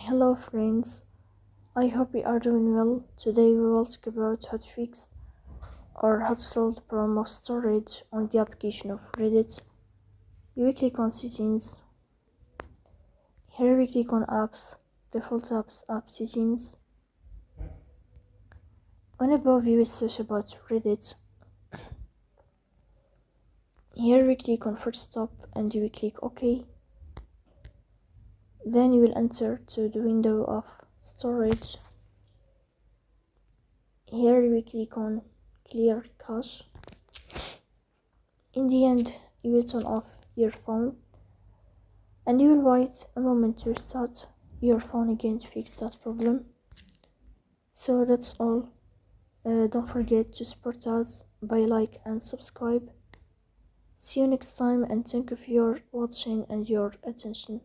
Hello friends, I hope you are doing well. Today we will talk about how to fix or how to solve the problem of storage on the application of Reddit. You will click on settings. Here we click on apps, default apps, app settings. On above you will search about Reddit. Here we click on first stop and you will click OK. Then you will enter to the window of storage. Here we click on clear cache. In the end, you will turn off your phone and you will wait a moment to restart your phone again to fix that problem. So that's all. Don't forget to support us by like and subscribe. See you next time and thank you for your watching and your attention.